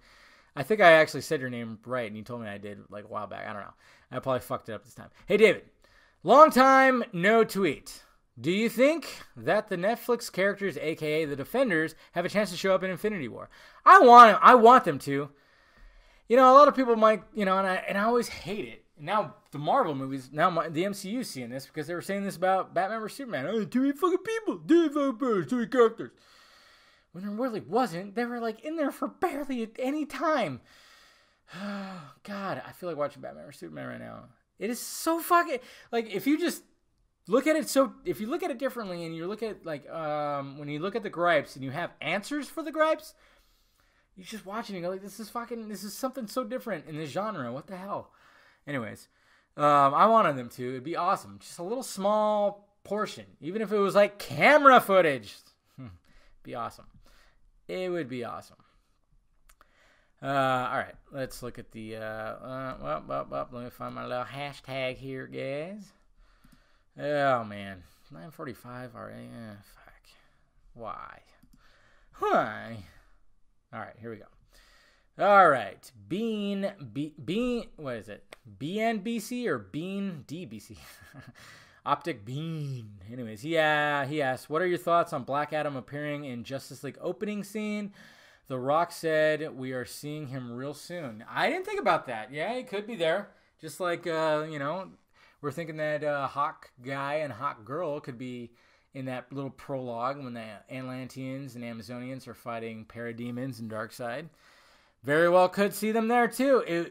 S1: I think I actually said your name right, and you told me I did like a while back, I don't know. I probably fucked it up this time. Hey David, long time no tweet. Do you think that the Netflix characters, aka the Defenders, have a chance to show up in Infinity War? I want them to. You know, a lot of people might, you know, and I always hate it. Now the Marvel movies, the MCU seeing this because they were saying this about Batman vs Superman. Oh, too many fucking people, too many fucking birds, too many characters. When there really wasn't, they were like in there for barely at any time. God, I feel like watching Batman vs Superman right now. It is so fucking like if you just look at it if you look at it differently and you look at like when you look at the gripes and you have answers for the gripes, you just watch it and you go like this is something so different in this genre. What the hell? Anyways, I wanted them to. It'd be awesome. Just a little small portion. Even if it was like camera footage. Be awesome. It would be awesome. All right. Let's look at the... let me find my little hashtag here, guys. Oh, man. 9:45 already. Fuck. Why? All right. Here we go. All right, Bean, what is it? BNBC or Bean DBC? Optic Bean. Anyways, he asked, what are your thoughts on Black Adam appearing in Justice League opening scene? The Rock said we are seeing him real soon. I didn't think about that. Yeah, he could be there. Just like, we're thinking that Hawk guy and Hawk girl could be in that little prologue when the Atlanteans and Amazonians are fighting parademons and Darkseid. Very well could see them there too.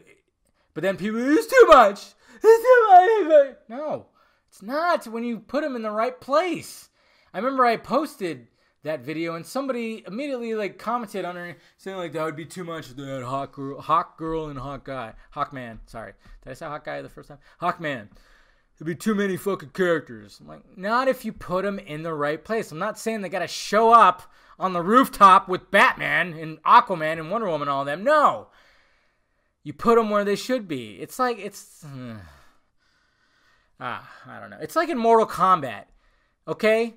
S1: But then people, it's too much. It's too much. No, it's not when you put them in the right place. I remember I posted that video and somebody immediately like commented on her saying like that would be too much of that Hawk girl and Hawk guy. Hawkman, sorry. Did I say Hawk guy the first time? Hawkman. There'd be too many fucking characters. I'm like, not if you put them in the right place. I'm not saying they gotta show up on the rooftop with Batman and Aquaman and Wonder Woman and all them. No. You put them where they should be. It's like, I don't know. It's like in Mortal Kombat. Okay?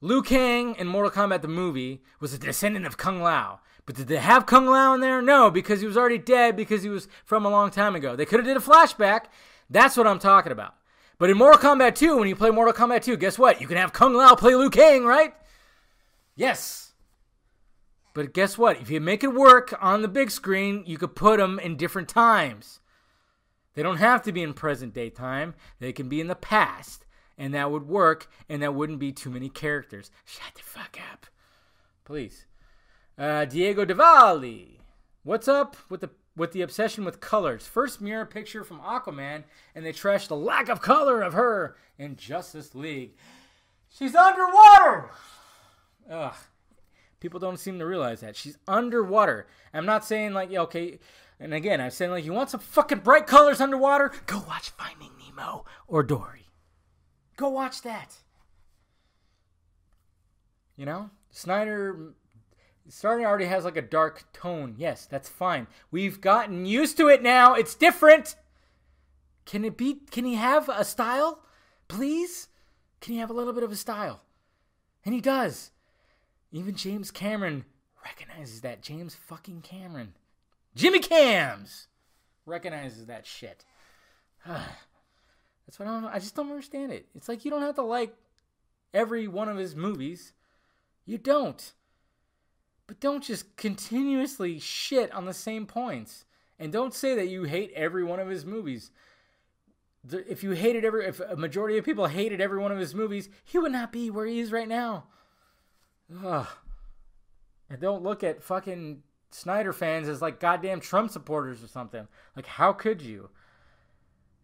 S1: Liu Kang in Mortal Kombat the movie was a descendant of Kung Lao. But did they have Kung Lao in there? No, because he was already dead because he was from a long time ago. They could have did a flashback. That's what I'm talking about. But in Mortal Kombat 2, when you play Mortal Kombat 2, guess what? You can have Kung Lao play Liu Kang, right? Yes. But guess what? If you make it work on the big screen, you could put them in different times. They don't have to be in present day time. They can be in the past. And that would work, and that wouldn't be too many characters. Shut the fuck up. Please. Diego Devalli. What's up with the obsession with colors? First mirror picture from Aquaman, and they trashed the lack of color of her in Justice League. She's underwater! Ugh. People don't seem to realize that. She's underwater. I'm not saying like, yeah, okay, and again, I'm saying like, you want some fucking bright colors underwater? Go watch Finding Nemo or Dory. Go watch that. You know? Snyder already has like a dark tone. Yes, that's fine. We've gotten used to it now. It's different. Can he have a style? Please? Can he have a little bit of a style? And he does. Even James Cameron recognizes that. James fucking Cameron. Jimmy Cams recognizes that shit. That's what I just don't understand it. It's like you don't have to like every one of his movies. You don't. But don't just continuously shit on the same points. And don't say that you hate every one of his movies. If a majority of people hated every one of his movies, he would not be where he is right now. Ugh. And don't look at fucking Snyder fans as like goddamn Trump supporters or something. Like, how could you?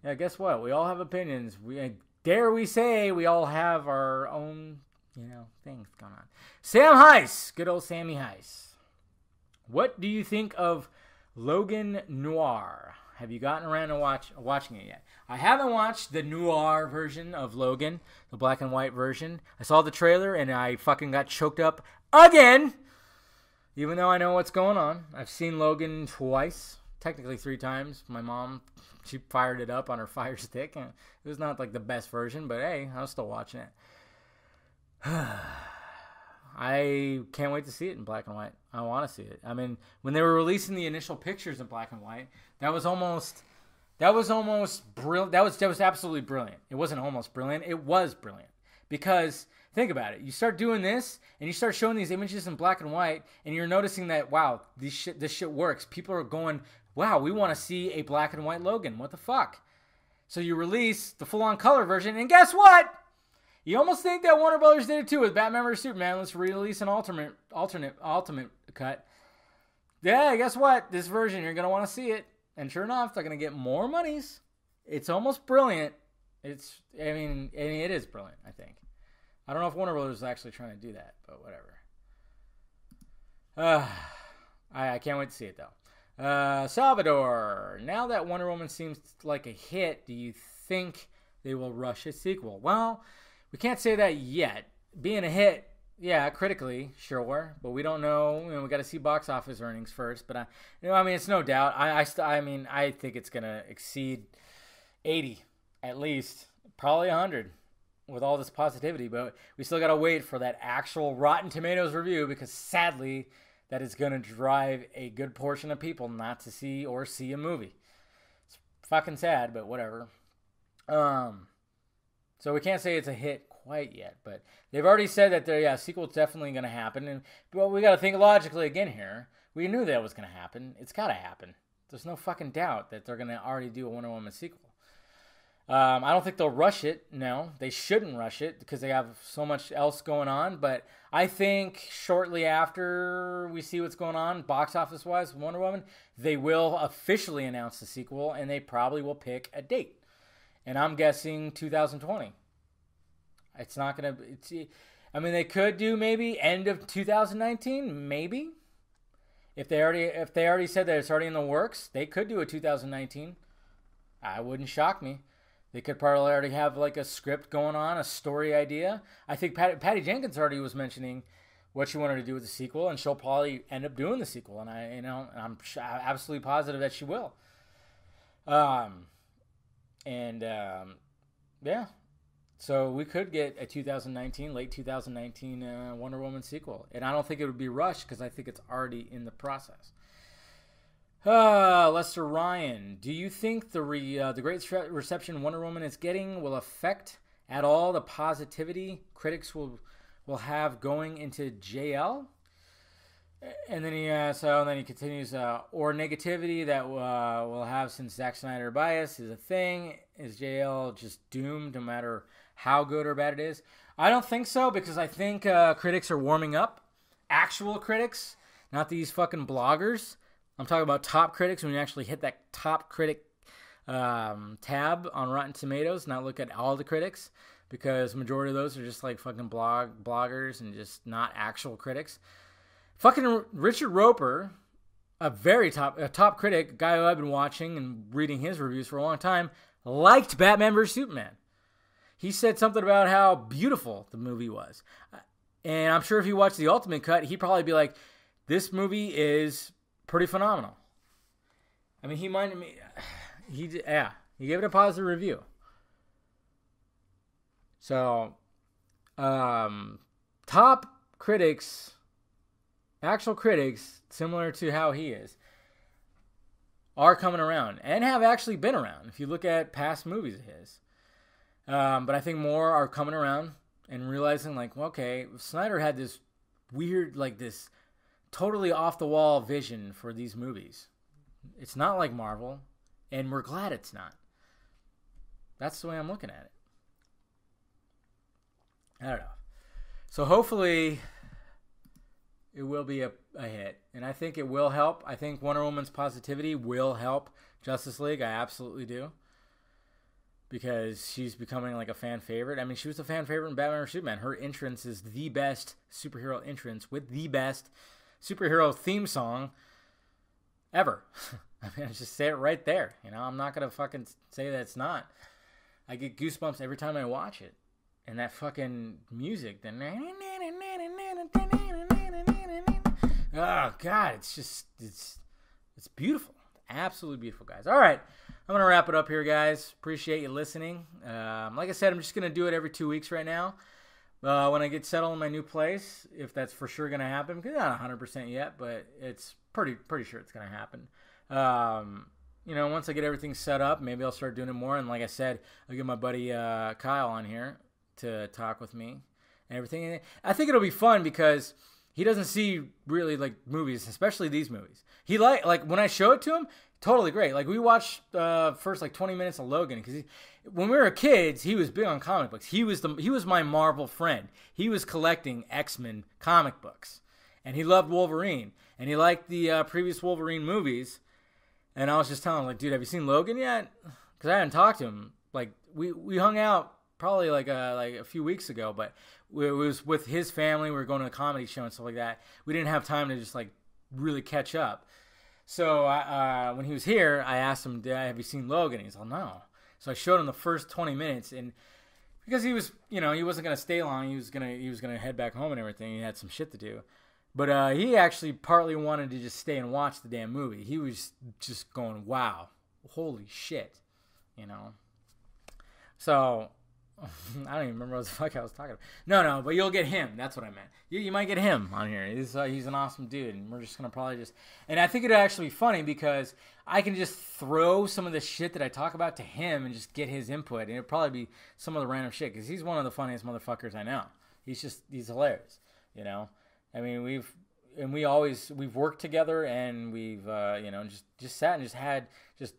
S1: Yeah, guess what? We all have opinions. Dare we say we all have our own, things going on. Sam Heiss. Good old Sammy Heiss. What do you think of Logan Noir? Have you gotten around to watching it yet? I haven't watched the noir version of Logan, the black and white version. I saw the trailer and I fucking got choked up again. Even though I know what's going on. I've seen Logan twice, technically 3 times. My mom, she fired it up on her Fire Stick. And it was not like the best version, but hey, I was still watching it. I can't wait to see it in black and white. I want to see it. I mean, when they were releasing the initial pictures in black and white, that was almost brilliant. That was absolutely brilliant. It wasn't almost brilliant. It was brilliant. Because think about it. You start doing this and you start showing these images in black and white and you're noticing that, wow, this shit works. People are going, wow, we want to see a black and white Logan. What the fuck? So you release the full-on color version and guess what? You almost think that Warner Brothers did it too with Batman vs Superman. Let's release an ultimate cut. Yeah, guess what? This version, you're going to want to see it. And sure enough, they're going to get more monies. It's almost brilliant. It is brilliant, I think. I don't know if Warner Brothers is actually trying to do that, but whatever. I can't wait to see it, though. Salvador, now that Wonder Woman seems like a hit, do you think they will rush a sequel? Well, we can't say that yet. Being a hit, yeah, critically, sure, but we don't know. We got to see box office earnings first. But it's no doubt. I think it's gonna exceed 80 at least, probably 100 with all this positivity. But we still got to wait for that actual Rotten Tomatoes review because sadly, that is gonna drive a good portion of people not to see a movie. It's fucking sad, but whatever. So we can't say it's a hit quite yet, but they've already said that sequel's definitely going to happen. And well, we got to think logically again here. We knew that was going to happen. It's got to happen. There's no fucking doubt that they're going to already do a Wonder Woman sequel. I don't think they'll rush it. No, they shouldn't rush it because they have so much else going on. But I think shortly after we see what's going on, box office wise, with Wonder Woman, they will officially announce the sequel, and they probably will pick a date. And I'm guessing 2020. It's not going to... they could do maybe end of 2019, maybe. If they already said that it's already in the works, they could do a 2019. I wouldn't shock me. They could probably already have like a script going on, a story idea. I think Patty Jenkins already was mentioning what she wanted to do with the sequel, and she'll probably end up doing the sequel. And I'm absolutely positive that she will. So we could get a late 2019 Wonder Woman sequel. And I don't think it would be rushed because I think it's already in the process. Lester Ryan, do you think the great reception Wonder Woman is getting will affect at all the positivity critics will have going into JL? And then he continues, or negativity that we'll have since Zack Snyder bias is a thing. Is JL just doomed no matter how good or bad it is? I don't think so, because I think critics are warming up. Actual critics, not these fucking bloggers. I'm talking about top critics. When you actually hit that top critic tab on Rotten Tomatoes, not look at all the critics, because the majority of those are just like fucking bloggers and just not actual critics. Fucking Richard Roper, a top critic, guy who I've been watching and reading his reviews for a long time, liked Batman vs Superman. He said something about how beautiful the movie was. And I'm sure if you watch the Ultimate Cut, he'd probably be like, this movie is pretty phenomenal. I mean, he minded me. He gave it a positive review. So, top critics, actual critics, similar to how he is, are coming around and have actually been around. If you look at past movies of his. But I think more are coming around and realizing, like, okay, Snyder had this weird, like this totally off-the-wall vision for these movies. It's not like Marvel, and we're glad it's not. That's the way I'm looking at it. I don't know. So hopefully it will be a hit, and I think it will help. I think Wonder Woman's positivity will help Justice League. I absolutely do. Because she's becoming like a fan favorite. I mean, she was a fan favorite in Batman vs Superman. Her entrance is the best superhero entrance with the best superhero theme song ever. I mean, I just say it right there. You know, I'm not going to fucking say that it's not. I get goosebumps every time I watch it. And that fucking music. Oh, God. It's just, it's beautiful. Absolutely beautiful, guys. All right. I'm going to wrap it up here, guys. Appreciate you listening. Like I said, I'm just going to do it every 2 weeks right now. When I get settled in my new place, if that's for sure going to happen. Because not 100% yet, but it's pretty sure it's going to happen. You know, once I get everything set up, maybe I'll start doing it more. And like I said, I'll get my buddy Kyle on here to talk with me and everything. And I think it'll be fun because he doesn't see really like movies, especially these movies. He like when I show it to him, totally great. Like we watched first like 20 minutes of Logan because when we were kids, he was big on comic books. He was my Marvel friend. He was collecting X-Men comic books, and he loved Wolverine, and he liked the previous Wolverine movies. And I was just telling him, like, dude, have you seen Logan yet? Because I hadn't talked to him. Like we hung out probably like a few weeks ago, but it was with his family. We were going to a comedy show and stuff like that. We didn't have time to just like really catch up. So when he was here, I asked him, have you seen Logan? He's like, no. So I showed him the first 20 minutes, and because he was, you know, he wasn't gonna stay long. He was gonna head back home and everything. He had some shit to do, but he actually partly wanted to just stay and watch the damn movie. He was just going, wow, holy shit, you know. So I don't even remember what the fuck I was talking about. No, but you'll get him. That's what I meant. You might get him on here. He's an awesome dude, and we're just gonna probably just. And I think it'll actually be funny because I can just throw some of the shit that I talk about to him and just get his input, and it'll probably be some of the random shit because he's one of the funniest motherfuckers I know. He's hilarious, you know. I mean, we've worked together, and we've you know, just sat and just had just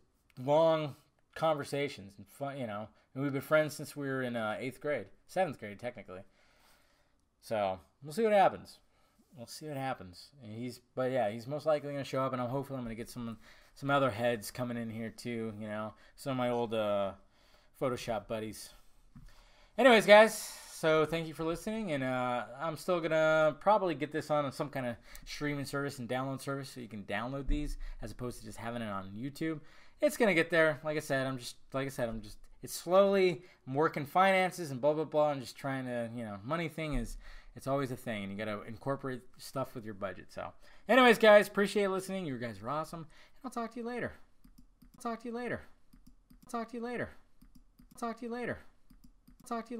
S1: long conversations and fun, you know. And we've been friends since we were in 7th grade technically. So we'll see what happens. And he's most likely going to show up, and hopefully I'm going to get some other heads coming in here too. You know, some of my old Photoshop buddies. Anyways, guys, so thank you for listening, and I'm still gonna probably get this on some kind of streaming service and download service so you can download these as opposed to just having it on YouTube. It's gonna get there. Like I said, I'm just. It's slowly. I'm working finances and blah blah blah. I'm just trying to, you know, money thing is. It's always a thing, and you gotta incorporate stuff with your budget. So, anyways, guys, appreciate listening. You guys are awesome, and I'll talk to you later. Talk to you later.